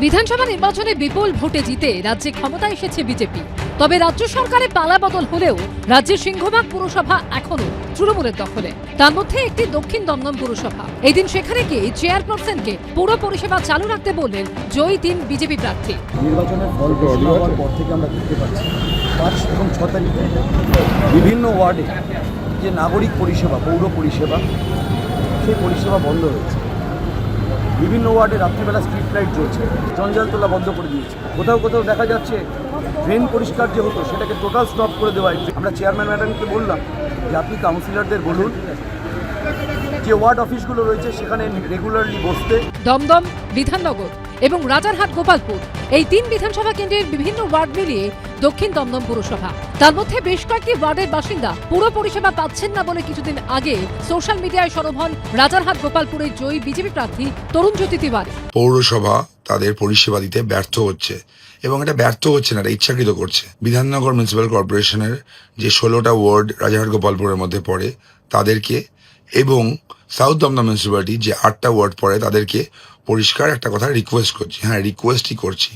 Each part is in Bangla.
বিধানসভা নির্বাচনে বিপুল ভোটে জিতে রাজ্যে ক্ষমতায় এসেছে বিজেপি। তবে রাজ্য সরকারে পালাবদল হলেও রাজ্যের সিংহভাগ পুরসভা এখনো তৃণমূলের দখলে। তার মধ্যে একটি দক্ষিণ দমদম পুরসভা। এই দিন সেখানে গিয়ে চেয়ারপারসনকে পুরো পরিষেবা চালু রাখতে বললেন জয়ী 3 বিজেপি প্রার্থী। নির্বাচনের ফল ঘোষণা হওয়ার পর থেকে আমরা দেখতে পাচ্ছি 5 এবং 6 তারিখে বিভিন্ন ওয়ার্ডে যে নাগরিক পরিষেবা, পৌর পরিষেবা, সেই পরিষেবা বন্ধ হয়েছে। বিভিন্ন ওয়ার্ডে রাত্রিবেলা স্ট্রিট লাইট জ্বলছে, জঞ্জাল তোলা বন্ধ করে দিয়েছে। কোথাও কোথাও দেখা যাচ্ছে ড্রেন পরিষ্কার যে হতো সেটাকে টোটাল স্টপ করে দেওয়া। আমরা চেয়ারম্যান ম্যাডামকে বললাম যে আপনি কাউন্সিলরদের বলুন যে ওয়ার্ড অফিসগুলো রয়েছে সেখানে রেগুলারলি বসতে। দমদম, বিধাননগর এবং রাজারহাট গোপালপুর এই 3 বিধানসভা কেন্দ্রের বিভিন্ন ওয়ার্ড মিলিয়ে দক্ষিণ দমদম পুরসভা। তার মধ্যে বেশ কয়েকটি ওয়ার্ডের বাসিন্দা পুরো পরিষেবা পাচ্ছেন না বলে কিছুদিন আগে সোশ্যাল মিডিয়ায় সরব হন রাজারহাট গোপালপুরের জয়ী বিজেপি প্রার্থী তরুণজ্যোতি তিওয়ারি। পৌরসভা তাদের পরিষেবা দিতে ব্যর্থ হচ্ছে এবং এটা ব্যর্থ হচ্ছে না, এটা ইচ্ছাকৃত করছে। বিধাননগর মিউনিসিপ্যাল কর্পোরেশনের যে 16টা ওয়ার্ড রাজারহাট গোপালপুরের মধ্যে পড়ে তাদেরকে, এবং সাউথ দমদম মিউনিসিপ্যালিটি যে 8টা ওয়ার্ড পড়ে তাদেরকে পরিষ্কার একটা কথা রিকোয়েস্ট করছি, রিকোয়েস্টই করছি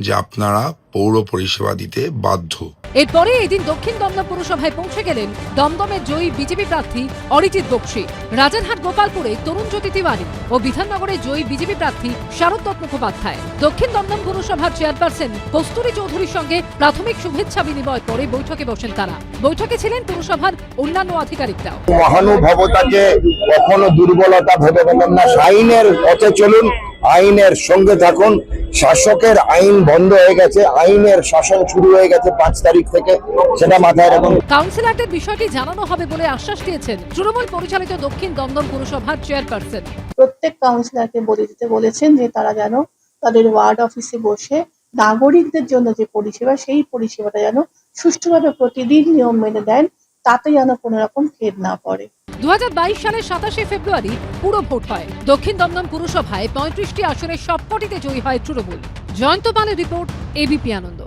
যে আপনারা পৌর পরিষেবা দিতে বাধ্য। এরপরে এদিন দক্ষিণ দমদম পুরসভায় পৌঁছে গেলেন দমদমের জয়ী বিজেপি প্রার্থী অরিজিৎ বক্সী, রাজারহাট গোপালপুরে তরুণজ্যোতি তিওয়ারি ও বিধাননগরে জয়ী বিজেপি প্রার্থী শারদ মুখোপাধ্যায়। দক্ষিণ দমদম পুরসভার চেয়ারপারসন কস্তুরী চৌধুরীর সঙ্গে প্রাথমিক শুভেচ্ছা বিনিময় করে বৈঠকে বসেন তারা। বৈঠকে ছিলেন পুরসভার অন্যান্য আধিকারিকরাও। মহানুভবতাকে কখনো দুর্বলতা ভেবে নেবেন না। আইনের পথে চলুন, আইনের সঙ্গে থাকুন। শাসকের আইন বন্ধ হয়ে গেছে, আইনের শাসন শুরু হয়ে গেছে 5 তারিখ থেকে, সেটা মাথায় রাখুন। কাউন্সিলরদের বিষয়টি জানানো হবে বলে আশ্বাস দিয়েছেন তৃণমূল পরিচালিত দক্ষিণ দমদম পুরসভার চেয়ারপারসন। প্রত্যেক কাউন্সিলরকে বলে দিতে বলেছেন যে তারা যেন তাদের ওয়ার্ড অফিসে বসে নাগরিকদের জন্য যে পরিষেবা, সেই পরিষেবাটা যেন সুষ্ঠুভাবে প্রতিদিন নিয়ম মেনে দেন, তাতে যেন কোনো রকম খেদ না পড়ে। 2022 সালের 27শে ফেব্রুয়ারি পুরো ভোট হয়। দক্ষিণ দমদম পুরসভায় 35টি আসনের সবকটিতে জয়ী হয় তৃণমূল। জয়ন্ত পালের রিপোর্ট, এবিপি আনন্দ।